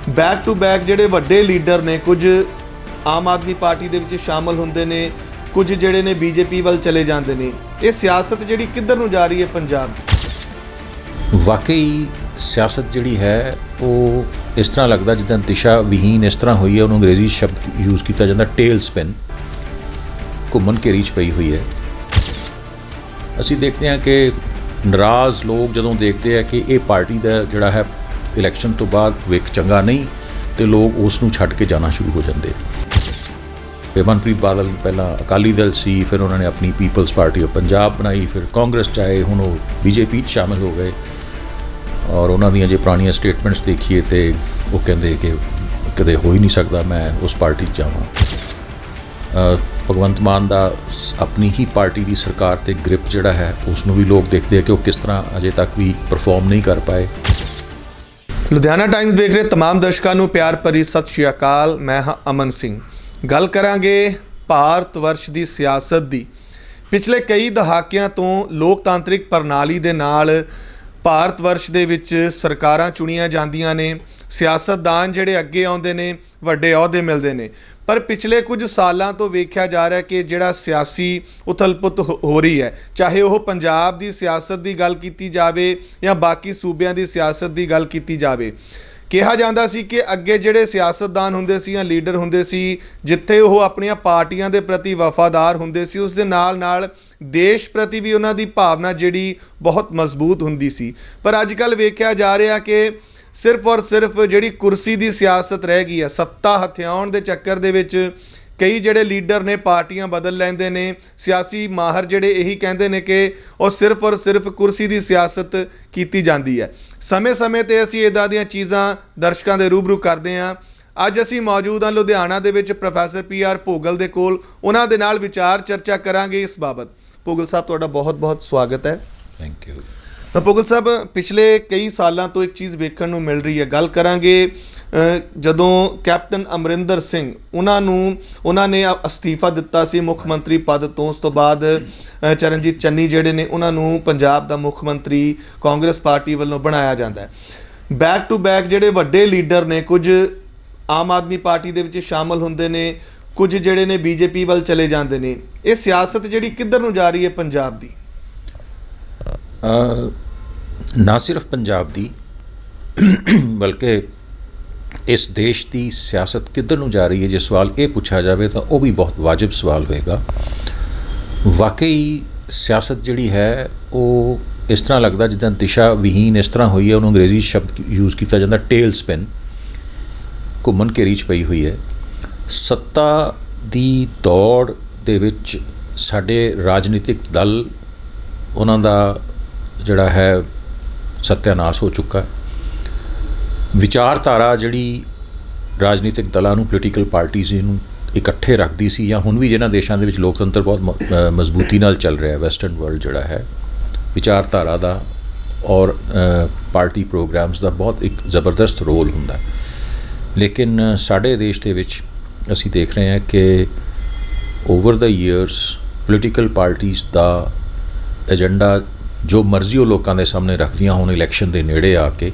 Back to back ਜਿਹੜੇ ਵੱਡੇ leader ਨੇ ਕੁਝ ਆਮ ਆਦਮੀ ਪਾਰਟੀ ਦੇ ਵਿੱਚ ਸ਼ਾਮਲ ਹੁੰਦੇ ਨੇ, ਕੁਝ ਜਿਹੜੇ ਨੇ ਬੀਜੇਪੀ ਵੱਲ ਚਲੇ ਜਾਂਦੇ ਨੇ। ਇਹ ਸਿਆਸਤ ਜਿਹੜੀ ਕਿੱਧਰ ਨੂੰ ਜਾ ਰਹੀ ਹੈ ਪੰਜਾਬ ਦੀ? ਵਾਕਈ ਸਿਆਸਤ ਜਿਹੜੀ ਹੈ ਉਹ ਇਸ ਤਰ੍ਹਾਂ ਲੱਗਦਾ ਜਿੱਦਾਂ ਦਿਸ਼ਾ ਵਿਹੀਨ ਇਸ ਤਰ੍ਹਾਂ ਹੋਈ ਹੈ। ਉਹਨੂੰ ਅੰਗਰੇਜ਼ੀ ਸ਼ਬਦ ਯੂਜ਼ ਕੀਤਾ ਜਾਂਦਾ ਟੇਲ ਸਪਿਨ, ਘੁੰਮਣ ਘੇਰੀ 'ਚ ਪਈ ਹੋਈ ਹੈ। ਅਸੀਂ ਦੇਖਦੇ ਹਾਂ ਕਿ ਨਾਰਾਜ਼ ਲੋਕ ਜਦੋਂ ਦੇਖਦੇ ਆ ਕਿ ਇਹ ਪਾਰਟੀ ਦਾ ਜਿਹੜਾ ਹੈ ਇਲੈਕਸ਼ਨ ਤੋਂ ਬਾਅਦ ਭਵਿੱਖ ਚੰਗਾ ਨਹੀਂ, ਤੇ ਲੋਕ ਉਸ ਨੂੰ ਛੱਡ ਕੇ ਜਾਣਾ ਸ਼ੁਰੂ ਹੋ ਜਾਂਦੇ। ਮਨਪ੍ਰੀਤ ਬਾਦਲ ਪਹਿਲਾਂ ਅਕਾਲੀ ਦਲ ਸੀ, ਫਿਰ ਉਹਨਾਂ ਨੇ ਆਪਣੀ ਪੀਪਲਸ ਪਾਰਟੀ ਆਫ ਪੰਜਾਬ ਬਣਾਈ, ਫਿਰ ਕਾਂਗਰਸ 'ਚ ਆਏ, ਹੁਣ ਉਹ ਬੀਜੇਪੀ 'ਚ ਸ਼ਾਮਿਲ ਹੋ ਗਏ। ਔਰ ਉਹਨਾਂ ਦੀਆਂ ਜੇ ਪੁਰਾਣੀਆਂ ਸਟੇਟਮੈਂਟਸ ਦੇਖੀਏ ਤੇ ਉਹ ਕਹਿੰਦੇ ਕਿ ਕਦੇ ਹੋ ਹੀ ਨਹੀਂ ਸਕਦਾ ਮੈਂ ਉਸ ਪਾਰਟੀ 'ਚ ਜਾਵਾਂ। ਭਗਵੰਤ ਮਾਨ ਦਾ ਆਪਣੀ ਹੀ ਪਾਰਟੀ ਦੀ ਸਰਕਾਰ 'ਤੇ ਗ੍ਰਿਪ ਜਿਹੜਾ ਹੈ ਉਸ ਨੂੰ ਵੀ ਲੋਕ ਦੇਖਦੇ ਆ ਕਿ ਉਹ ਕਿਸ ਤਰ੍ਹਾਂ ਅਜੇ ਤੱਕ ਵੀ ਪਰਫਾਰਮ ਨਹੀਂ ਕਰ ਪਾਏ। ਲੁਧਿਆਣਾ ਟਾਈਮਜ਼ ਦੇਖ ਰਹੇ तमाम ਦਰਸ਼ਕਾਂ ਨੂੰ ਪਿਆਰ ਭਰੀ ਸਤਿ ਸ਼੍ਰੀ ਅਕਾਲ। ਮੈਂ ਹਾਂ ਅਮਨ ਸਿੰਘ। ਗੱਲ ਕਰਾਂਗੇ ਭਾਰਤ ਵਰਸ਼ ਦੀ ਸਿਆਸਤ ਦੀ। ਪਿਛਲੇ ਕਈ ਦਹਾਕਿਆਂ ਤੋਂ ਲੋਕਤਾਂਤਰਿਕ ਪ੍ਰਣਾਲੀ ਦੇ ਨਾਲ ਭਾਰਤ ਵਰਸ਼ ਦੇ ਵਿੱਚ ਸਰਕਾਰਾਂ ਚੁਣੀਆਂ ਜਾਂਦੀਆਂ ਨੇ, ਸਿਆਸਤਦਾਨ ਜਿਹੜੇ ਅੱਗੇ ਆਉਂਦੇ ਨੇ, ਵੱਡੇ ਅਹੁਦੇ ਮਿਲਦੇ ਨੇ। ਪਰ ਪਿਛਲੇ ਕੁਝ ਸਾਲਾਂ ਤੋਂ ਵੇਖਿਆ ਜਾ ਰਿਹਾ ਕਿ ਜਿਹੜਾ ਸਿਆਸੀ ਉਥਲ-ਪੁਥਲ ਹੋ ਰਹੀ ਹੈ, ਚਾਹੇ ਉਹ ਪੰਜਾਬ ਦੀ ਸਿਆਸਤ ਦੀ ਗੱਲ ਕੀਤੀ ਜਾਵੇ ਜਾਂ ਬਾਕੀ ਸੂਬਿਆਂ ਦੀ ਸਿਆਸਤ ਦੀ ਗੱਲ ਕੀਤੀ ਜਾਵੇ। ਕਿਹਾ ਜਾਂਦਾ ਸੀ ਕਿ ਅੱਗੇ ਜਿਹੜੇ ਸਿਆਸਤਦਾਨ ਹੁੰਦੇ ਸੀ ਜਾਂ ਲੀਡਰ ਹੁੰਦੇ ਸੀ, ਜਿੱਥੇ ਉਹ ਆਪਣੀਆਂ ਪਾਰਟੀਆਂ ਦੇ ਪ੍ਰਤੀ ਵਫਾਦਾਰ ਹੁੰਦੇ ਸੀ, ਉਸ ਦੇ ਨਾਲ ਨਾਲ ਦੇਸ਼ ਪ੍ਰਤੀ ਵੀ ਉਹਨਾਂ ਦੀ ਭਾਵਨਾ ਜਿਹੜੀ ਬਹੁਤ ਮਜ਼ਬੂਤ ਹੁੰਦੀ ਸੀ। ਪਰ ਅੱਜ ਕੱਲ੍ਹ ਵੇਖਿਆ ਜਾ ਰਿਹਾ ਕਿ ਸਿਰਫ ਔਰ ਸਿਰਫ ਜਿਹੜੀ ਕੁਰਸੀ ਦੀ ਸਿਆਸਤ ਰਹਿ ਗਈ ਹੈ। ਸੱਤਾ ਹਥਿਆਉਣ ਦੇ ਚੱਕਰ ਦੇ ਵਿੱਚ ਕਈ ਜਿਹੜੇ ਲੀਡਰ ਨੇ ਪਾਰਟੀਆਂ ਬਦਲ ਲੈਂਦੇ ਨੇ। ਸਿਆਸੀ ਮਾਹਰ ਜਿਹੜੇ ਇਹੀ ਕਹਿੰਦੇ ਨੇ ਕਿ ਉਹ ਸਿਰਫ ਔਰ ਸਿਰਫ ਕੁਰਸੀ ਦੀ ਸਿਆਸਤ ਕੀਤੀ ਜਾਂਦੀ ਹੈ। ਸਮੇਂ-ਸਮੇਂ 'ਤੇ ਅਸੀਂ ਇੱਦਾਂ ਦੀਆਂ ਚੀਜ਼ਾਂ ਦਰਸ਼ਕਾਂ ਦੇ ਰੂਬਰੂ ਕਰਦੇ ਹਾਂ। ਅੱਜ ਅਸੀਂ ਮੌਜੂਦ ਹਾਂ ਲੁਧਿਆਣਾ ਦੇ ਵਿੱਚ ਪ੍ਰੋਫੈਸਰ PR ਭੋਗਲ ਦੇ ਕੋਲ। ਉਹਨਾਂ ਦੇ ਨਾਲ ਵਿਚਾਰ ਚਰਚਾ ਕਰਾਂਗੇ ਇਸ ਬਾਬਤ। ਭੋਗਲ ਸਾਹਿਬ, ਤੁਹਾਡਾ ਬਹੁਤ-ਬਹੁਤ ਸਵਾਗਤ ਹੈ। Thank you. ਭੋਗਲ ਸਾਹਿਬ, ਪਿਛਲੇ ਕਈ ਸਾਲਾਂ ਤੋਂ ਇੱਕ ਚੀਜ਼ ਵੇਖਣ ਨੂੰ ਮਿਲ ਰਹੀ ਹੈ। ਗੱਲ ਕਰਾਂਗੇ ਜਦੋਂ ਕੈਪਟਨ ਅਮਰਿੰਦਰ ਸਿੰਘ ਉਹਨਾਂ ਨੇ ਅਸਤੀਫਾ ਦਿੱਤਾ ਸੀ ਮੁੱਖ ਮੰਤਰੀ ਪਦ ਤੋਂ। ਉਸ ਤੋਂ ਬਾਅਦ ਚਰਨਜੀਤ ਚੰਨੀ ਜਿਹੜੇ ਨੇ ਉਹਨਾਂ ਨੂੰ ਪੰਜਾਬ ਦਾ ਮੁੱਖ ਮੰਤਰੀ ਕਾਂਗਰਸ ਪਾਰਟੀ ਵੱਲੋਂ ਬਣਾਇਆ ਜਾਂਦਾ ਹੈ। ਬੈਕ ਟੂ ਬੈਕ ਜਿਹੜੇ ਵੱਡੇ ਲੀਡਰ ਨੇ, ਕੁਝ ਆਮ ਆਦਮੀ ਪਾਰਟੀ ਦੇ ਵਿੱਚ ਸ਼ਾਮਲ ਹੁੰਦੇ ਨੇ, ਕੁਝ ਜਿਹੜੇ ਨੇ ਬੀਜੇਪੀ ਵੱਲ ਚਲੇ ਜਾਂਦੇ ਨੇ। ਇਹ ਸਿਆਸਤ ਜਿਹੜੀ ਕਿੱਧਰ ਨੂੰ ਜਾ ਰਹੀ ਹੈ ਪੰਜਾਬ ਦੀ? ਨਾ ਸਿਰਫ ਪੰਜਾਬ ਦੀ ਬਲਕਿ ਇਸ ਦੇਸ਼ ਦੀ ਸਿਆਸਤ ਕਿੱਧਰ ਨੂੰ ਜਾ ਰਹੀ ਹੈ, ਜੇ ਸਵਾਲ ਇਹ ਪੁੱਛਿਆ ਜਾਵੇ ਤਾਂ ਉਹ ਵੀ ਬਹੁਤ ਵਾਜਿਬ ਸਵਾਲ ਹੋਏਗਾ। ਵਾਕਈ ਸਿਆਸਤ ਜਿਹੜੀ ਹੈ ਉਹ ਇਸ ਤਰ੍ਹਾਂ ਲੱਗਦਾ ਜਿੱਦਾਂ ਦਿਸ਼ਾ ਵਿਹੀਨ ਇਸ ਤਰ੍ਹਾਂ ਹੋਈ ਹੈ। ਉਹਨੂੰ ਅੰਗਰੇਜ਼ੀ ਸ਼ਬਦ ਯੂਜ਼ ਕੀਤਾ ਜਾਂਦਾ ਟੇਲ ਸਪਿਨ, ਘੁੰਮਣ ਘੇਰੀ 'ਚ ਪਈ ਹੋਈ ਹੈ। ਸੱਤਾ ਦੀ ਦੌੜ ਦੇ ਵਿੱਚ ਸਾਡੇ ਰਾਜਨੀਤਿਕ ਦਲ, ਉਹਨਾਂ ਦਾ ਜਿਹੜਾ ਹੈ ਸੱਤਿਆਨਾਸ਼ ਹੋ ਚੁੱਕਾ। ਵਿਚਾਰਧਾਰਾ ਜਿਹੜੀ ਰਾਜਨੀਤਿਕ ਦਲਾਂ ਨੂੰ, ਪੋਲੀਟੀਕਲ ਪਾਰਟੀਜ਼ ਨੂੰ ਇਕੱਠੇ ਰੱਖਦੀ ਸੀ, ਜਾਂ ਹੁਣ ਵੀ ਜਿਹਨਾਂ ਦੇਸ਼ਾਂ ਦੇ ਵਿੱਚ ਲੋਕਤੰਤਰ ਬਹੁਤ ਮਜ਼ਬੂਤੀ ਨਾਲ ਚੱਲ ਰਿਹਾ, ਵੈਸਟਰਨ ਵਰਲਡ ਜਿਹੜਾ ਹੈ, ਵਿਚਾਰਧਾਰਾ ਦਾ ਔਰ ਪਾਰਟੀ ਪ੍ਰੋਗਰਾਮਸ ਦਾ ਬਹੁਤ ਇੱਕ ਜ਼ਬਰਦਸਤ ਰੋਲ ਹੁੰਦਾ। ਲੇਕਿਨ ਸਾਡੇ ਦੇਸ਼ ਦੇ ਵਿੱਚ ਅਸੀਂ ਦੇਖ ਰਹੇ ਹਾਂ ਕਿ ਓਵਰ ਦਾ ਈਅਰਸ ਪੋਲੀਟੀਕਲ ਪਾਰਟੀਜ਼ ਦਾ ਏਜੰਡਾ ਜੋ ਮਰਜ਼ੀ ਉਹ ਲੋਕਾਂ ਦੇ ਸਾਹਮਣੇ ਰੱਖਦੀਆਂ ਹੁਣ ਇਲੈਕਸ਼ਨ ਦੇ ਨੇੜੇ ਆ ਕੇ,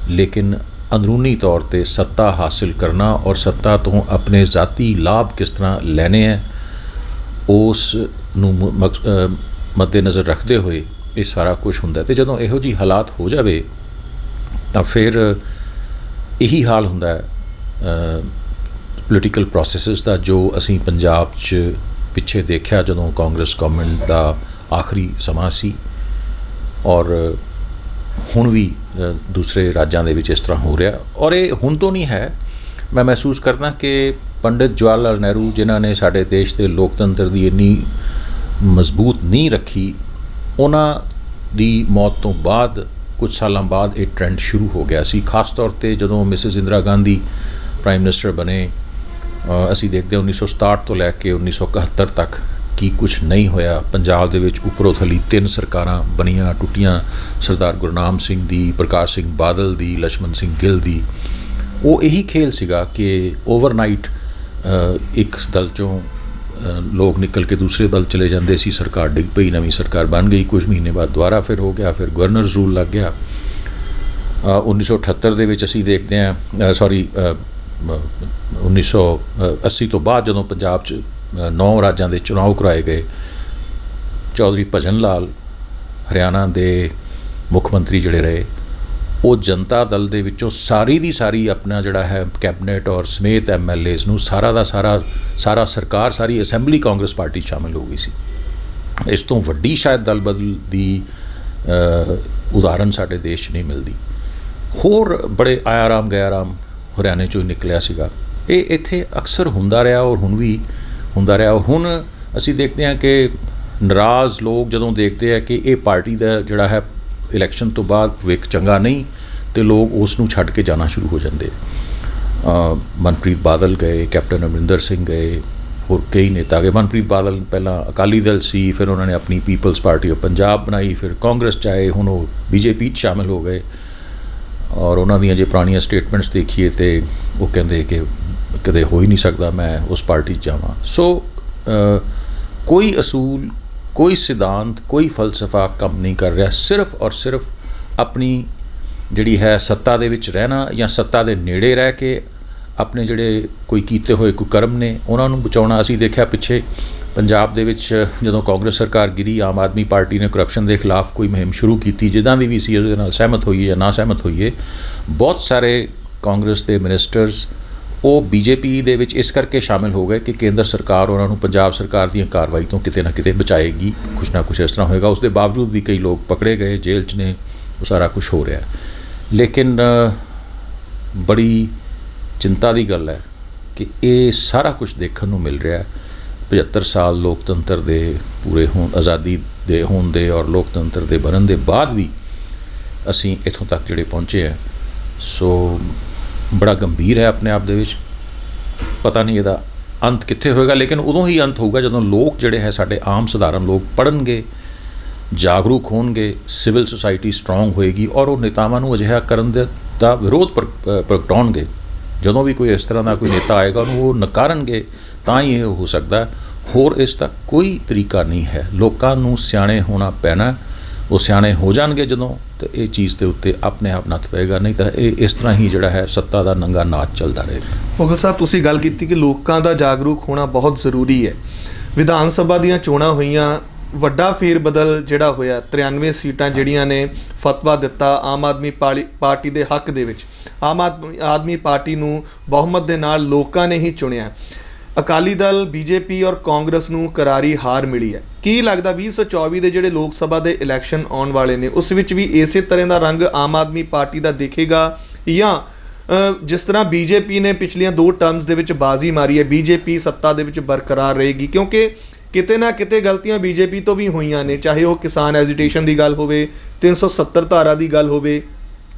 ਲੇਕਿਨ ਅੰਦਰੂਨੀ ਤੌਰ 'ਤੇ ਸੱਤਾ ਹਾਸਿਲ ਕਰਨਾ ਔਰ ਸੱਤਾ ਤੋਂ ਆਪਣੇ ਜ਼ਾਤੀ ਲਾਭ ਕਿਸ ਤਰ੍ਹਾਂ ਲੈਣੇ ਹੈ, ਉਸ ਨੂੰ ਮੱਦੇ ਨਜ਼ਰ ਰੱਖਦੇ ਹੋਏ ਇਹ ਸਾਰਾ ਕੁਝ ਹੁੰਦਾ। ਅਤੇ ਜਦੋਂ ਇਹੋ ਜਿਹੀ ਹਾਲਾਤ ਹੋ ਜਾਵੇ ਤਾਂ ਫਿਰ ਇਹੀ ਹਾਲ ਹੁੰਦਾ ਹੈ ਪੋਲੀਟੀਕਲ ਪ੍ਰੋਸੈਸਿਸ ਦਾ, ਜੋ ਅਸੀਂ ਪੰਜਾਬ 'ਚ ਪਿੱਛੇ ਦੇਖਿਆ ਜਦੋਂ ਕਾਂਗਰਸ ਗਵਰਨਮੈਂਟ ਦਾ ਆਖਰੀ ਸਮਾਂ ਸੀ। ਔਰ ਹੁਣ ਵੀ ਦੂਸਰੇ ਰਾਜਾਂ ਦੇ ਵਿੱਚ ਇਸ ਤਰ੍ਹਾਂ ਹੋ ਰਿਹਾ। ਔਰ ਇਹ ਹੁਣ ਤੋਂ ਨਹੀਂ ਹੈ। ਮੈਂ ਮਹਿਸੂਸ ਕਰਦਾ ਕਿ ਪੰਡਿਤ ਜਵਾਹਰ ਲਾਲ ਨਹਿਰੂ, ਜਿਨ੍ਹਾਂ ਨੇ ਸਾਡੇ ਦੇਸ਼ ਦੇ ਲੋਕਤੰਤਰ ਦੀ ਇੰਨੀ ਮਜ਼ਬੂਤ ਨੀਂਹ ਰੱਖੀ, ਉਹਨਾਂ ਦੀ ਮੌਤ ਤੋਂ ਬਾਅਦ ਕੁਝ ਸਾਲਾਂ ਬਾਅਦ ਇਹ ਟ੍ਰੈਂਡ ਸ਼ੁਰੂ ਹੋ ਗਿਆ ਸੀ। ਖਾਸ ਤੌਰ 'ਤੇ ਜਦੋਂ Mrs Indira Gandhi prime minister ਬਣੇ, ਅਸੀਂ ਦੇਖਦੇ 1967 ਤੋਂ ਲੈ ਕੇ 1971 ਤੱਕ ਕੀ ਕੁਝ ਨਹੀਂ ਹੋਇਆ। ਪੰਜਾਬ ਦੇ ਵਿੱਚ ਉੱਪਰੋਂ ਥੱਲੀ 3 ਸਰਕਾਰਾਂ ਬਣੀਆਂ ਟੁੱਟੀਆਂ, ਸਰਦਾਰ ਗੁਰਨਾਮ ਸਿੰਘ ਦੀ, ਪ੍ਰਕਾਸ਼ ਸਿੰਘ ਬਾਦਲ ਦੀ, ਲਛਮਣ ਸਿੰਘ ਗਿੱਲ ਦੀ। ਉਹ ਇਹੀ ਖੇਲ ਸੀਗਾ ਕਿ ਓਵਰਨਾਈਟ ਇੱਕ ਦਲ 'ਚੋਂ ਲੋਕ ਨਿਕਲ ਕੇ ਦੂਸਰੇ ਦਲ ਚਲੇ ਜਾਂਦੇ ਸੀ, ਸਰਕਾਰ ਡਿੱਗ ਪਈ, ਨਵੀਂ ਸਰਕਾਰ ਬਣ ਗਈ, ਕੁਝ ਮਹੀਨੇ ਬਾਅਦ ਦੁਬਾਰਾ ਫਿਰ ਹੋ ਗਿਆ, ਫਿਰ ਗਵਰਨਰਸ ਰੂਲ ਲੱਗ ਗਿਆ। 1978 ਦੇ ਵਿੱਚ ਅਸੀਂ ਦੇਖਦੇ ਹਾਂ 1980 ਤੋਂ ਬਾਅਦ ਜਦੋਂ ਪੰਜਾਬ 'ਚ 9 ਰਾਜਾਂ ਦੇ ਚੁਣਾਵ ਕਰਵਾਏ ਗਏ, ਚੌਧਰੀ ਭਜਨ ਲਾਲ ਹਰਿਆਣਾ ਦੇ ਮੁੱਖ ਮੰਤਰੀ ਜਿਹੜੇ ਰਹੇ, ਉਹ ਜਨਤਾ ਦਲ ਦੇ ਵਿੱਚੋਂ ਸਾਰੀ ਦੀ ਸਾਰੀ ਆਪਣਾ ਜਿਹੜਾ ਹੈ ਕੈਬਨਿਟ ਔਰ ਸਮੇਤ MLAs ਨੂੰ ਸਾਰਾ ਦਾ ਸਾਰਾ ਸਰਕਾਰ, ਸਾਰੀ ਅਸੈਂਬਲੀ ਕਾਂਗਰਸ ਪਾਰਟੀ ਸ਼ਾਮਿਲ ਹੋ ਗਈ ਸੀ। ਇਸ ਤੋਂ ਵੱਡੀ ਸ਼ਾਇਦ ਦਲ ਬਦਲ ਦੀ ਉਦਾਹਰਨ ਸਾਡੇ ਦੇਸ਼ 'ਚ ਨਹੀਂ ਮਿਲਦੀ। ਹੋਰ ਬੜੇ ਆਇਆ ਰਾਮ ਗਿਆ ਰਾਮ ਹਰਿਆਣੇ 'ਚੋਂ ਨਿਕਲਿਆ ਸੀਗਾ। ਇਹ ਇੱਥੇ ਅਕਸਰ ਹੁੰਦਾ ਰਿਹਾ ਔਰ ਹੁਣ ਵੀ ਹੁੰਦਾ ਰਿਹਾ। ਹੁਣ ਅਸੀਂ ਦੇਖਦੇ ਹਾਂ ਕਿ ਨਾਰਾਜ਼ ਲੋਕ ਜਦੋਂ ਦੇਖਦੇ ਆ ਕਿ ਇਹ ਪਾਰਟੀ ਦਾ ਜਿਹੜਾ ਹੈ ਇਲੈਕਸ਼ਨ ਤੋਂ ਬਾਅਦ ਭਵਿੱਖ ਚੰਗਾ ਨਹੀਂ, ਅਤੇ ਲੋਕ ਉਸ ਨੂੰ ਛੱਡ ਕੇ ਜਾਣਾ ਸ਼ੁਰੂ ਹੋ ਜਾਂਦੇ। ਮਨਪ੍ਰੀਤ ਬਾਦਲ ਗਏ, ਕੈਪਟਨ ਅਮਰਿੰਦਰ ਸਿੰਘ ਗਏ, ਹੋਰ ਕਈ ਨੇਤਾ ਗਏ। ਮਨਪ੍ਰੀਤ ਬਾਦਲ ਪਹਿਲਾਂ ਅਕਾਲੀ ਦਲ ਸੀ, ਫਿਰ ਉਹਨਾਂ ਨੇ ਆਪਣੀ ਪੀਪਲਸ ਪਾਰਟੀ ਆਫ ਪੰਜਾਬ ਬਣਾਈ, ਫਿਰ ਕਾਂਗਰਸ 'ਚ ਆਏ, ਹੁਣ ਉਹ BJP 'ਚ ਸ਼ਾਮਿਲ ਹੋ ਗਏ। ਔਰ ਉਹਨਾਂ ਦੀਆਂ ਜੇ ਪੁਰਾਣੀਆਂ ਸਟੇਟਮੈਂਟਸ ਦੇਖੀਏ ਤਾਂ ਉਹ ਕਹਿੰਦੇ ਕਿ ਕਦੇ ਹੋ ਹੀ ਨਹੀਂ ਸਕਦਾ ਮੈਂ ਉਸ ਪਾਰਟੀ 'ਚ ਜਾਵਾਂ। ਸੋ ਕੋਈ ਅਸੂਲ, ਕੋਈ ਸਿਧਾਂਤ, ਕੋਈ ਫਲਸਫਾ ਕੰਮ ਨਹੀਂ ਕਰ ਰਿਹਾ। ਸਿਰਫ ਔਰ ਸਿਰਫ ਆਪਣੀ ਜਿਹੜੀ ਹੈ ਸੱਤਾ ਦੇ ਵਿੱਚ ਰਹਿਣਾ ਜਾਂ ਸੱਤਾ ਦੇ ਨੇੜੇ ਰਹਿ ਕੇ ਆਪਣੇ ਜਿਹੜੇ ਕੋਈ ਕੀਤੇ ਹੋਏ ਕੋਈ ਕਰਮ ਨੇ ਉਹਨਾਂ ਨੂੰ ਬਚਾਉਣਾ। ਅਸੀਂ ਦੇਖਿਆ ਪਿੱਛੇ ਪੰਜਾਬ ਦੇ ਵਿੱਚ ਜਦੋਂ ਕਾਂਗਰਸ ਸਰਕਾਰ ਗਿਰੀ, ਆਮ ਆਦਮੀ ਪਾਰਟੀ ਨੇ ਕਰਪਸ਼ਨ ਦੇ ਖਿਲਾਫ ਕੋਈ ਮੁਹਿੰਮ ਸ਼ੁਰੂ ਕੀਤੀ, ਜਿੱਦਾਂ ਦੀ ਵੀ ਸੀ, ਉਹਦੇ ਨਾਲ ਸਹਿਮਤ ਹੋਈਏ ਜਾਂ ਨਾ ਸਹਿਮਤ ਹੋਈਏ, ਬਹੁਤ ਸਾਰੇ ਕਾਂਗਰਸ ਦੇ ਮਿਨਿਸਟਰਸ ਉਹ BJP ਦੇ ਵਿੱਚ ਇਸ ਕਰਕੇ ਸ਼ਾਮਿਲ ਹੋ ਗਏ ਕਿ ਕੇਂਦਰ ਸਰਕਾਰ ਉਹਨਾਂ ਨੂੰ ਪੰਜਾਬ ਸਰਕਾਰ ਦੀਆਂ ਕਾਰਵਾਈ ਤੋਂ ਕਿਤੇ ਨਾ ਕਿਤੇ ਬਚਾਏਗੀ, ਕੁਛ ਨਾ ਕੁਛ ਇਸ ਤਰ੍ਹਾਂ ਹੋਏਗਾ। ਉਸ ਦੇ ਬਾਵਜੂਦ ਵੀ ਕਈ ਲੋਕ ਪਕੜੇ ਗਏ, ਜੇਲ੍ਹ 'ਚ ਨੇ, ਉਹ ਸਾਰਾ ਕੁਛ ਹੋ ਰਿਹਾ। ਲੇਕਿਨ ਬੜੀ ਚਿੰਤਾ ਦੀ ਗੱਲ ਹੈ ਕਿ ਇਹ ਸਾਰਾ ਕੁਛ ਦੇਖਣ ਨੂੰ ਮਿਲ ਰਿਹਾ। 75 ਸਾਲ ਲੋਕਤੰਤਰ ਦੇ ਪੂਰੇ ਹੋਣ, ਆਜ਼ਾਦੀ ਦੇ ਹੋਣ ਦੇ ਔਰ ਲੋਕਤੰਤਰ ਦੇ ਬਣਨ ਦੇ ਬਾਅਦ ਵੀ ਅਸੀਂ ਇੱਥੋਂ ਤੱਕ ਜਿਹੜੇ ਪਹੁੰਚੇ ਹੈ। ਸੋ ਬੜਾ ਗੰਭੀਰ ਹੈ ਆਪਣੇ ਆਪ ਦੇ ਵਿੱਚ। ਪਤਾ ਨਹੀਂ ਇਹਦਾ ਅੰਤ ਕਿੱਥੇ ਹੋਏਗਾ, ਲੇਕਿਨ ਉਦੋਂ ਹੀ ਅੰਤ ਹੋਊਗਾ ਜਦੋਂ ਲੋਕ ਜਿਹੜੇ ਹੈ ਸਾਡੇ ਆਮ ਸਧਾਰਨ ਲੋਕ ਪੜ੍ਹਨਗੇ, ਜਾਗਰੂਕ ਹੋਣਗੇ, ਸਿਵਲ ਸੁਸਾਇਟੀ ਸਟਰੋਂਗ ਹੋਏਗੀ ਔਰ ਉਹ ਨੇਤਾਵਾਂ ਨੂੰ ਅਜਿਹਾ ਕਰਨ ਦਾ ਵਿਰੋਧ ਪ੍ਰਗਟਾਉਣਗੇ। ਜਦੋਂ ਵੀ ਕੋਈ ਇਸ ਤਰ੍ਹਾਂ ਦਾ ਕੋਈ ਨੇਤਾ ਆਏਗਾ ਉਹਨੂੰ ਉਹ ਨਕਾਰਨਗੇ, ਤਾਂ ਹੀ ਇਹ ਹੋ ਸਕਦਾ। ਹੋਰ ਇਸ ਦਾ ਕੋਈ ਤਰੀਕਾ ਨਹੀਂ ਹੈ। ਲੋਕਾਂ ਨੂੰ ਸਿਆਣੇ ਹੋਣਾ ਪੈਣਾ। ਉਹ ਸਿਆਣੇ ਹੋ ਜਾਣਗੇ ਜਦੋਂ, ਤਾਂ ਇਹ ਚੀਜ਼ ਦੇ ਉੱਤੇ ਆਪਣੇ ਆਪ ਨੱਥ ਪਏਗਾ। ਨਹੀਂ ਤਾਂ ਇਹ ਇਸ ਤਰ੍ਹਾਂ ਹੀ ਜਿਹੜਾ ਹੈ ਸੱਤਾ ਦਾ ਨੰਗਾ ਨਾਚ ਚੱਲਦਾ ਰਹੇਗਾ। ਮੁਗਲ ਸਾਹਿਬ, ਤੁਸੀਂ ਗੱਲ ਕੀਤੀ ਕਿ ਲੋਕਾਂ ਦਾ ਜਾਗਰੂਕ ਹੋਣਾ ਬਹੁਤ ਜ਼ਰੂਰੀ ਹੈ। ਵਿਧਾਨ ਸਭਾ ਦੀਆਂ ਚੋਣਾਂ ਹੋਈਆਂ, ਵੱਡਾ ਫੇਰ ਬਦਲ ਜਿਹੜਾ ਹੋਇਆ, 93 ਸੀਟਾਂ ਜਿਹੜੀਆਂ ਨੇ ਫਤਵਾ ਦਿੱਤਾ ਆਮ ਆਦਮੀ ਪਾਰਟੀ ਦੇ ਹੱਕ ਦੇ ਵਿੱਚ। ਆਮ ਆਦਮੀ ਪਾਰਟੀ ਨੂੰ ਬਹੁਮਤ ਦੇ ਨਾਲ ਲੋਕਾਂ ਨੇ ਹੀ ਚੁਣਿਆ। ਅਕਾਲੀ ਦਲ, BJP ਔਰ ਕਾਂਗਰਸ ਨੂੰ ਕਰਾਰੀ ਹਾਰ ਮਿਲੀ ਹੈ। ਕੀ ਲੱਗਦਾ 2024 ਦੇ ਜਿਹੜੇ ਲੋਕ ਸਭਾ ਦੇ ਇਲੈਕਸ਼ਨ ਆਉਣ ਵਾਲੇ ਨੇ ਉਸ ਵਿੱਚ ਵੀ ਇਸੇ ਤਰ੍ਹਾਂ ਦਾ ਰੰਗ ਆਮ ਆਦਮੀ ਪਾਰਟੀ ਦਾ ਦਿਖੇਗਾ, ਜਾਂ ਜਿਸ ਤਰ੍ਹਾਂ BJP ਨੇ ਪਿਛਲੀਆਂ 2 ਟਰਮਸ ਦੇ ਵਿੱਚ ਬਾਜ਼ੀ ਮਾਰੀ ਹੈ, BJP ਸੱਤਾ ਦੇ ਵਿੱਚ ਬਰਕਰਾਰ ਰਹੇਗੀ? ਕਿਉਂਕਿ ਕਿਤੇ ਨਾ ਕਿਤੇ ਗਲਤੀਆਂ BJP ਤੋਂ ਵੀ ਹੋਈਆਂ ਨੇ, ਚਾਹੇ ਉਹ ਕਿਸਾਨ ਐਜੀਟੇਸ਼ਨ ਦੀ ਗੱਲ ਹੋਵੇ, 370 ਧਾਰਾ ਦੀ ਗੱਲ ਹੋਵੇ,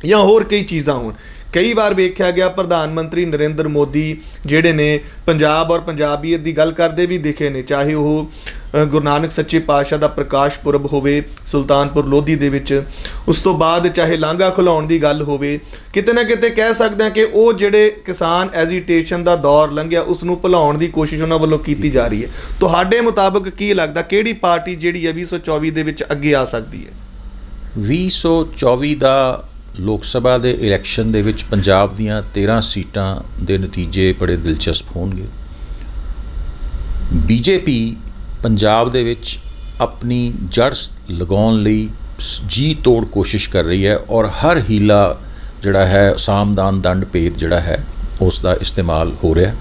ਜਾਂ ਹੋਰ ਕਈ ਚੀਜ਼ਾਂ ਹੋਣ। ਕਈ ਵਾਰ ਵੇਖਿਆ ਗਿਆ ਪ੍ਰਧਾਨ ਮੰਤਰੀ ਨਰਿੰਦਰ ਮੋਦੀ ਜਿਹੜੇ ਨੇ ਪੰਜਾਬ ਔਰ ਪੰਜਾਬੀਅਤ ਦੀ ਗੱਲ ਕਰਦੇ ਵੀ ਦਿਖੇ ਨੇ, ਚਾਹੇ ਉਹ ਗੁਰੂ ਨਾਨਕ ਸੱਚੇ ਪਾਤਸ਼ਾਹ ਦਾ ਪ੍ਰਕਾਸ਼ ਪੁਰਬ ਹੋਵੇ ਸੁਲਤਾਨਪੁਰ ਲੋਧੀ ਦੇ ਵਿੱਚ, ਉਸ ਤੋਂ ਬਾਅਦ ਚਾਹੇ ਲਾਂਘਾ ਖੁਲਾਉਣ ਦੀ ਗੱਲ ਹੋਵੇ। ਕਿਤੇ ਨਾ ਕਿਤੇ ਕਹਿ ਸਕਦੇ ਹਾਂ ਕਿ ਉਹ ਜਿਹੜੇ ਕਿਸਾਨ ਐਜੀਟੇਸ਼ਨ ਦਾ ਦੌਰ ਲੰਘਿਆ ਉਸ ਨੂੰ ਭੁਲਾਉਣ ਦੀ ਕੋਸ਼ਿਸ਼ ਉਹਨਾਂ ਵੱਲੋਂ ਕੀਤੀ ਜਾ ਰਹੀ ਹੈ। ਤੁਹਾਡੇ ਮੁਤਾਬਕ ਕੀ ਲੱਗਦਾ ਕਿਹੜੀ ਪਾਰਟੀ ਜਿਹੜੀ ਹੈ 2024 ਦੇ ਵਿੱਚ ਅੱਗੇ ਆ ਸਕਦੀ ਹੈ? 2024 ਦਾ ਲੋਕ ਸਭਾ ਦੇ ਇਲੈਕਸ਼ਨ ਦੇ ਵਿੱਚ ਪੰਜਾਬ ਦੀਆਂ 13 ਸੀਟਾਂ ਦੇ ਨਤੀਜੇ ਬੜੇ ਦਿਲਚਸਪ ਹੋਣਗੇ। BJP ਪੰਜਾਬ ਦੇ ਵਿੱਚ ਆਪਣੀ ਜੜ ਲਗਾਉਣ ਲਈ ਜੀ ਤੋੜ ਕੋਸ਼ਿਸ਼ ਕਰ ਰਹੀ ਹੈ ਔਰ ਹਰ ਹੀਲਾ ਜਿਹੜਾ ਹੈ, ਸਾਮਦਾਨ ਦੰਡ ਭੇਦ ਜਿਹੜਾ ਹੈ, ਉਸ ਦਾ ਇਸਤੇਮਾਲ ਹੋ ਰਿਹਾ।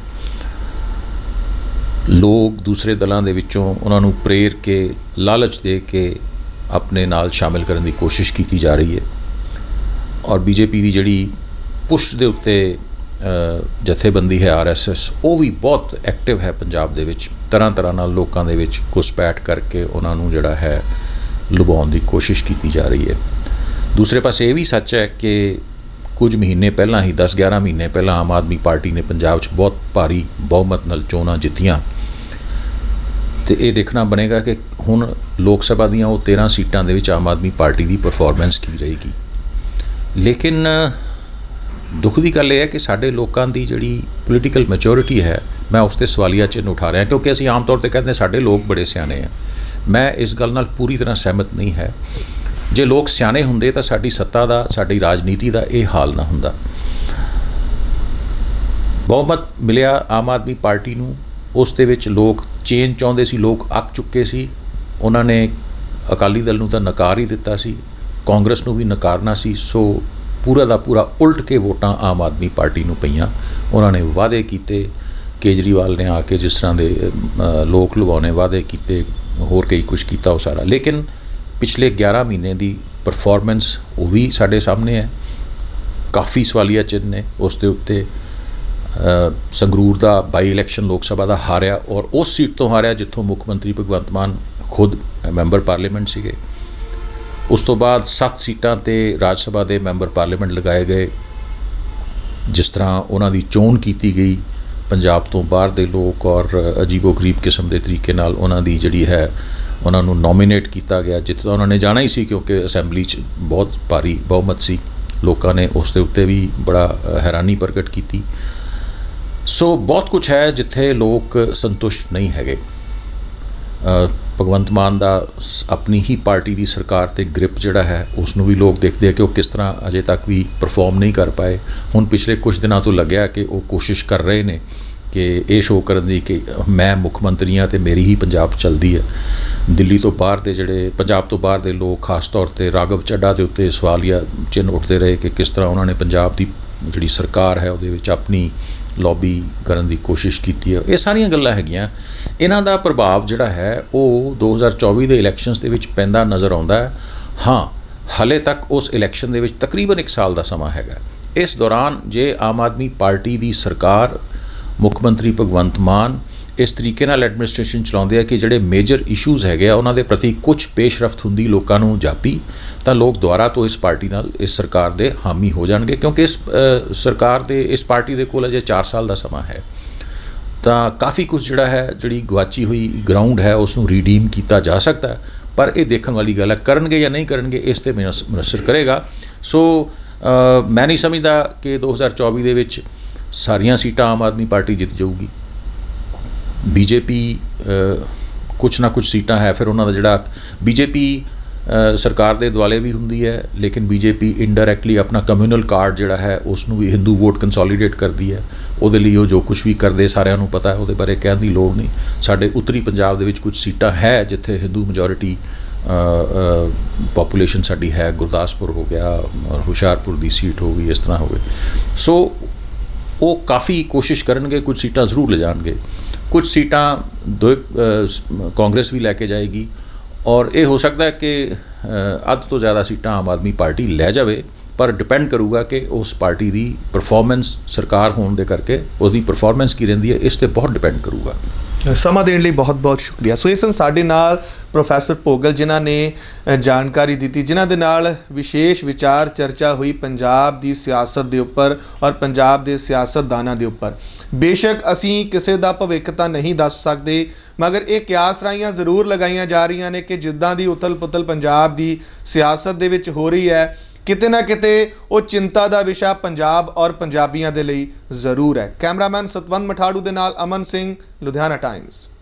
ਲੋਕ ਦੂਸਰੇ ਦਲਾਂ ਦੇ ਵਿੱਚੋਂ ਉਹਨਾਂ ਨੂੰ ਪ੍ਰੇਰ ਕੇ, ਲਾਲਚ ਦੇ ਕੇ ਆਪਣੇ ਨਾਲ ਸ਼ਾਮਿਲ ਕਰਨ ਦੀ ਕੋਸ਼ਿਸ਼ ਕੀਤੀ ਜਾ ਰਹੀ ਹੈ। ਔਰ BJP ਦੀ ਜਿਹੜੀ ਪੁਸ਼ ਦੇ ਉੱਤੇ ਜਥੇਬੰਦੀ ਹੈ RSS, ਉਹ ਵੀ ਬਹੁਤ ਐਕਟਿਵ ਹੈ ਪੰਜਾਬ ਦੇ ਵਿੱਚ। ਤਰ੍ਹਾਂ ਨਾਲ ਲੋਕਾਂ ਦੇ ਵਿੱਚ ਘੁਸਪੈਠ ਕਰਕੇ ਉਹਨਾਂ ਨੂੰ ਜਿਹੜਾ ਹੈ ਲੁਭਾਉਣ ਦੀ ਕੋਸ਼ਿਸ਼ ਕੀਤੀ ਜਾ ਰਹੀ ਹੈ। ਦੂਸਰੇ ਪਾਸੇ ਇਹ ਵੀ ਸੱਚ ਹੈ ਕਿ ਕੁਝ ਮਹੀਨੇ ਪਹਿਲਾਂ ਹੀ, 10-11 ਮਹੀਨੇ ਪਹਿਲਾਂ ਆਮ ਆਦਮੀ ਪਾਰਟੀ ਨੇ ਪੰਜਾਬ 'ਚ ਬਹੁਤ ਭਾਰੀ ਬਹੁਮਤ ਨਾਲ ਚੋਣਾਂ ਜਿੱਤੀਆਂ, ਅਤੇ ਇਹ ਦੇਖਣਾ ਬਣੇਗਾ ਕਿ ਹੁਣ ਲੋਕ ਸਭਾ ਦੀਆਂ ਉਹ 13 ਸੀਟਾਂ ਦੇ ਵਿੱਚ ਆਮ ਆਦਮੀ ਪਾਰਟੀ ਦੀ ਪਰਫਾਰਮੈਂਸ ਕੀ ਰਹੇਗੀ। ਲੇਕਿਨ ਦੁੱਖ ਦੀ ਗੱਲ ਇਹ ਹੈ ਕਿ ਸਾਡੇ ਲੋਕਾਂ ਦੀ ਜਿਹੜੀ ਪੋਲੀਟੀਕਲ ਮੈਚੋਰਿਟੀ ਹੈ, ਮੈਂ ਉਸ 'ਤੇ ਸਵਾਲੀਆ ਚਿੰਨ੍ਹ ਉਠਾ ਰਿਹਾ, ਕਿਉਂਕਿ ਅਸੀਂ ਆਮ ਤੌਰ 'ਤੇ ਕਹਿੰਦੇ ਸਾਡੇ ਲੋਕ ਬੜੇ ਸਿਆਣੇ ਆ। ਮੈਂ ਇਸ ਗੱਲ ਨਾਲ ਪੂਰੀ ਤਰ੍ਹਾਂ ਸਹਿਮਤ ਨਹੀਂ ਹੈ। ਜੇ ਲੋਕ ਸਿਆਣੇ ਹੁੰਦੇ ਤਾਂ ਸਾਡੀ ਸੱਤਾ ਦਾ, ਸਾਡੀ ਰਾਜਨੀਤੀ ਦਾ ਇਹ ਹਾਲ ਨਾ ਹੁੰਦਾ। ਬਹੁਮਤ ਮਿਲਿਆ ਆਮ ਆਦਮੀ ਪਾਰਟੀ ਨੂੰ, ਉਸ ਦੇ ਵਿੱਚ ਲੋਕ ਚੇਂਜ ਚਾਹੁੰਦੇ ਸੀ, ਲੋਕ ਅੱਕ ਚੁੱਕੇ ਸੀ। ਉਹਨਾਂ ਨੇ ਅਕਾਲੀ ਦਲ ਨੂੰ ਤਾਂ ਨਕਾਰ ਹੀ ਦਿੱਤਾ ਸੀ, ਕਾਂਗਰਸ ਨੂੰ ਵੀ ਨਕਾਰਨਾ ਸੀ। ਸੋ ਪੂਰਾ ਦਾ ਪੂਰਾ ਉਲਟ ਕੇ ਵੋਟਾਂ ਆਮ ਆਦਮੀ ਪਾਰਟੀ ਨੂੰ ਪਈਆਂ। ਉਹਨਾਂ ਨੇ ਵਾਅਦੇ ਕੀਤੇ, ਕੇਜਰੀਵਾਲ ਨੇ ਆ ਕੇ ਜਿਸ ਤਰ੍ਹਾਂ ਦੇ ਲੋਕ ਲੁਭਾਉਣੇ ਵਾਅਦੇ ਕੀਤੇ, ਹੋਰ ਕਈ ਕੁਛ ਕੀਤਾ ਉਹ ਸਾਰਾ। ਲੇਕਿਨ ਪਿਛਲੇ 11 ਮਹੀਨੇ ਦੀ ਪਰਫਾਰਮੈਂਸ ਉਹ ਵੀ ਸਾਡੇ ਸਾਹਮਣੇ ਹੈ। ਕਾਫੀ ਸਵਾਲੀਆ ਚਿੰਨ੍ਹ ਨੇ ਉਸ ਦੇ ਉੱਤੇ। ਸੰਗਰੂਰ ਦਾ ਬਾਈ ਇਲੈਕਸ਼ਨ ਲੋਕ ਸਭਾ ਦਾ ਹਾਰਿਆ, ਔਰ ਉਸ ਸੀਟ ਤੋਂ ਹਾਰਿਆ ਜਿੱਥੋਂ ਮੁੱਖ ਮੰਤਰੀ ਭਗਵੰਤ ਮਾਨ ਖੁਦ ਮੈਂਬਰ ਪਾਰਲੀਮੈਂਟ ਸੀਗੇ। ਉਸ ਤੋਂ ਬਾਅਦ 7 ਸੀਟਾਂ 'ਤੇ ਰਾਜ ਸਭਾ ਦੇ ਮੈਂਬਰ ਪਾਰਲੀਮੈਂਟ ਲਗਾਏ ਗਏ। ਜਿਸ ਤਰ੍ਹਾਂ ਉਹਨਾਂ ਦੀ ਚੋਣ ਕੀਤੀ ਗਈ ਪੰਜਾਬ ਤੋਂ ਬਾਹਰ ਦੇ ਲੋਕ, ਔਰ ਅਜੀਬੋ ਗਰੀਬ ਕਿਸਮ ਦੇ ਤਰੀਕੇ ਨਾਲ ਉਹਨਾਂ ਦੀ ਜਿਹੜੀ ਹੈ ਉਹਨਾਂ ਨੂੰ ਨੋਮੀਨੇਟ ਕੀਤਾ ਗਿਆ, ਜਿੱਥੇ ਉਹਨਾਂ ਨੇ ਜਾਣਾ ਹੀ ਸੀ ਕਿਉਂਕਿ ਅਸੈਂਬਲੀ 'ਚ ਬਹੁਤ ਭਾਰੀ ਬਹੁਮਤ ਸੀ। ਲੋਕਾਂ ਨੇ ਉਸ ਦੇ ਉੱਤੇ ਵੀ ਬੜਾ ਹੈਰਾਨੀ ਪ੍ਰਗਟ ਕੀਤੀ। ਸੋ ਬਹੁਤ ਕੁਛ ਹੈ ਜਿੱਥੇ ਲੋਕ ਸੰਤੁਸ਼ਟ ਨਹੀਂ ਹੈਗੇ। ਭਗਵੰਤ ਮਾਨ ਦਾ ਆਪਣੀ ਹੀ ਪਾਰਟੀ ਦੀ ਸਰਕਾਰ 'ਤੇ ਗ੍ਰਿਪ ਜਿਹੜਾ ਹੈ ਉਸ ਨੂੰ ਵੀ ਲੋਕ ਦੇਖਦੇ ਆ ਕਿ ਉਹ ਕਿਸ ਤਰ੍ਹਾਂ ਅਜੇ ਤੱਕ ਵੀ ਪਰਫਾਰਮ ਨਹੀਂ ਕਰ ਪਾਏ। ਹੁਣ ਪਿਛਲੇ ਕੁਝ ਦਿਨਾਂ ਤੋਂ ਲੱਗਿਆ ਕਿ ਉਹ ਕੋਸ਼ਿਸ਼ ਕਰ ਰਹੇ ਨੇ ਕਿ ਇਹ ਸ਼ੋਅ ਕਰਨ ਦੀ ਕਿ ਮੈਂ ਮੁੱਖ ਮੰਤਰੀ ਹਾਂ ਅਤੇ ਮੇਰੀ ਹੀ ਪੰਜਾਬ ਚੱਲਦੀ ਹੈ। ਦਿੱਲੀ ਤੋਂ ਬਾਹਰ ਦੇ ਜਿਹੜੇ ਪੰਜਾਬ ਤੋਂ ਬਾਹਰ ਦੇ ਲੋਕ, ਖਾਸ ਤੌਰ 'ਤੇ ਰਾਘਵ ਚੱਡਾ ਦੇ ਉੱਤੇ ਸਵਾਲੀਆ ਚਿੰਨ੍ਹ ਉੱਠਦੇ ਰਹੇ ਕਿ ਕਿਸ ਤਰ੍ਹਾਂ ਉਹਨਾਂ ਨੇ ਪੰਜਾਬ ਦੀ ਜਿਹੜੀ ਸਰਕਾਰ ਹੈ ਉਹਦੇ ਵਿੱਚ ਆਪਣੀ ਲੌਬੀ ਕਰਨ ਦੀ ਕੋਸ਼ਿਸ਼ ਕੀਤੀ ਹੈ। ਇਹ ਸਾਰੀਆਂ ਗੱਲਾਂ ਹੈਗੀਆਂ। ਇਹਨਾਂ ਦਾ ਪ੍ਰਭਾਵ ਜਿਹੜਾ ਹੈ ਉਹ 2024 ਦੇ ਇਲੈਕਸ਼ਨਸ ਦੇ ਵਿੱਚ ਪੈਂਦਾ ਨਜ਼ਰ ਆਉਂਦਾ ਹੈ। ਹਾਂ, ਹਾਲੇ ਤੱਕ ਉਸ ਇਲੈਕਸ਼ਨ ਦੇ ਵਿੱਚ ਤਕਰੀਬਨ 1 ਸਾਲ ਦਾ ਸਮਾਂ ਹੈਗਾ। ਇਸ ਦੌਰਾਨ ਜੇ ਆਮ ਆਦਮੀ ਪਾਰਟੀ ਦੀ ਸਰਕਾਰ, ਮੁੱਖ ਮੰਤਰੀ ਭਗਵੰਤ ਮਾਨ ਇਸ ਤਰੀਕੇ ਨਾਲ ਐਡਮਿਨਿਸਟ੍ਰੇਸ਼ਨ ਚਲਾਉਂਦੇ ਆ ਕਿ ਜਿਹੜੇ ਮੇਜਰ ਇਸ਼ੂਜ਼ ਹੈਗੇ ਆ ਉਹਨਾਂ ਦੇ ਪ੍ਰਤੀ ਕੁਝ ਪੇਸ਼ਰਫਤ ਹੁੰਦੀ ਲੋਕਾਂ ਨੂੰ ਜਾਪੀ, ਤਾਂ ਲੋਕ ਦੁਬਾਰਾ ਤੋਂ ਇਸ ਪਾਰਟੀ ਨਾਲ, ਇਸ ਸਰਕਾਰ ਦੇ ਹਾਮੀ ਹੋ ਜਾਣਗੇ। ਕਿਉਂਕਿ ਇਸ ਸਰਕਾਰ ਦੇ, ਇਸ ਪਾਰਟੀ ਦੇ ਕੋਲ ਅਜੇ 4 ਸਾਲ ਦਾ ਸਮਾਂ ਹੈ, ਤਾਂ ਕਾਫੀ ਕੁਝ ਜਿਹੜਾ ਹੈ, ਜਿਹੜੀ ਗਵਾਚੀ ਹੋਈ ਗਰਾਊਂਡ ਹੈ ਉਸ ਨੂੰ ਰੀਡੀਮ ਕੀਤਾ ਜਾ ਸਕਦਾ ਹੈ। ਪਰ ਇਹ ਦੇਖਣ ਵਾਲੀ ਗੱਲ ਹੈ, ਕਰਨਗੇ ਜਾਂ ਨਹੀਂ ਕਰਨਗੇ ਇਸ 'ਤੇ ਮੁਨਹਸਰ ਕਰੇਗਾ। ਸੋ ਮੈਂ ਨਹੀਂ ਸਮਝਦਾ ਕਿ 2024 ਦੇ ਵਿੱਚ ਸਾਰੀਆਂ ਸੀਟਾਂ ਆਮ ਆਦਮੀ ਪਾਰਟੀ ਜਿੱਤ ਜਾਊਗੀ। ਬੀਜੇਪੀ ਕੁਛ ਨਾ ਕੁਛ ਸੀਟਾਂ ਹੈ, ਫਿਰ ਉਹਨਾਂ ਦਾ ਜਿਹੜਾ ਬੀਜੇਪੀ ਸਰਕਾਰ ਦੇ ਦੁਆਲੇ ਵੀ ਹੁੰਦੀ ਹੈ, ਲੇਕਿਨ ਬੀਜੇਪੀ ਇਨਡਾਇਰੈਕਟਲੀ ਆਪਣਾ ਕਮਿਊਨਲ ਕਾਰਡ ਜਿਹੜਾ ਹੈ ਉਸ ਨੂੰ ਵੀ ਹਿੰਦੂ ਵੋਟ ਕੰਸੋਲੀਡੇਟ ਕਰਦੀ ਹੈ। ਉਹਦੇ ਲਈ ਉਹ ਜੋ ਕੁਛ ਵੀ ਕਰਦੇ ਸਾਰਿਆਂ ਨੂੰ ਪਤਾ ਹੈ, ਉਹਦੇ ਬਾਰੇ ਕਹਿਣ ਦੀ ਲੋੜ ਨਹੀਂ। ਸਾਡੇ ਉੱਤਰੀ ਪੰਜਾਬ ਦੇ ਵਿੱਚ ਕੁਝ ਸੀਟਾਂ ਹੈ ਜਿੱਥੇ ਹਿੰਦੂ ਮੈਜੋਰਿਟੀ ਪਾਪੂਲੇਸ਼ਨ ਸਾਡੀ ਹੈ। ਗੁਰਦਾਸਪੁਰ ਹੋ ਗਿਆ, ਹੁਸ਼ਿਆਰਪੁਰ ਦੀ ਸੀਟ ਹੋ ਗਈ, ਇਸ ਤਰ੍ਹਾਂ ਹੋ ਗਏ। ਸੋ ਉਹ ਕਾਫੀ ਕੋਸ਼ਿਸ਼ ਕਰਨਗੇ, ਕੁਝ ਸੀਟਾਂ ਜ਼ਰੂਰ ਲੈ ਜਾਣਗੇ। ਕੁਝ ਸੀਟਾਂ ਕਾਂਗਰਸ ਵੀ ਲੈ ਕੇ ਜਾਏਗੀ, ਔਰ ਇਹ ਹੋ ਸਕਦਾ ਹੈ ਕਿ ਅੱਧ ਤੋਂ ਜ਼ਿਆਦਾ ਸੀਟਾਂ ਆਮ ਆਦਮੀ ਪਾਰਟੀ ਲੈ ਜਾਵੇ। ਪਰ ਡਿਪੈਂਡ ਕਰੂਗਾ ਕਿ ਉਸ ਪਾਰਟੀ ਦੀ ਪਰਫਾਰਮੈਂਸ, ਸਰਕਾਰ ਹੋਣ ਦੇ ਕਰਕੇ ਉਹਦੀ ਪਰਫਾਰਮੈਂਸ ਕੀ ਰਹਿੰਦੀ ਹੈ, ਇਸ 'ਤੇ ਬਹੁਤ ਡਿਪੈਂਡ ਕਰੂਗਾ। ਸਮਾਂ ਦੇਣ ਲਈ ਬਹੁਤ ਬਹੁਤ ਸ਼ੁਕਰੀਆ। ਸੋ ਇਹ ਸਨ ਸਾਡੇ ਨਾਲ ਪ੍ਰੋਫੈਸਰ ਭੋਗਲ, ਜਿਨ੍ਹਾਂ ਨੇ ਜਾਣਕਾਰੀ ਦਿੱਤੀ, ਜਿਨ੍ਹਾਂ ਦੇ ਨਾਲ ਵਿਸ਼ੇਸ਼ ਵਿਚਾਰ ਚਰਚਾ ਹੋਈ ਪੰਜਾਬ ਦੀ ਸਿਆਸਤ ਦੇ ਉੱਪਰ ਔਰ ਪੰਜਾਬ ਦੇ ਸਿਆਸਤਦਾਨਾਂ ਦੇ ਉੱਪਰ। ਬੇਸ਼ੱਕ ਅਸੀਂ ਕਿਸੇ ਦਾ ਭਵਿੱਖ ਤਾਂ ਨਹੀਂ ਦੱਸ ਸਕਦੇ, ਮਗਰ ਇਹ ਕਿਆਸ ਰਾਈਆਂ ਜ਼ਰੂਰ ਲਗਾਈਆਂ ਜਾ ਰਹੀਆਂ ਨੇ ਕਿ ਜਿੱਦਾਂ ਦੀ ਉਥਲ ਪੁਥਲ ਪੰਜਾਬ ਦੀ ਸਿਆਸਤ ਦੇ ਵਿੱਚ ਹੋ ਰਹੀ ਹੈ, ਕਿਤੇ ਨਾ ਕਿਤੇ ਉਹ ਚਿੰਤਾ ਦਾ ਵਿਸ਼ਾ ਪੰਜਾਬ ਔਰ ਪੰਜਾਬੀਆਂ ਦੇ ਲਈ ਜ਼ਰੂਰ ਹੈ। ਕੈਮਰਾਮੈਨ ਸਤਵੰਤ ਮਠਾੜੂ ਦੇ ਨਾਲ ਅਮਨ ਸਿੰਘ, ਲੁਧਿਆਣਾ ਟਾਈਮਜ਼।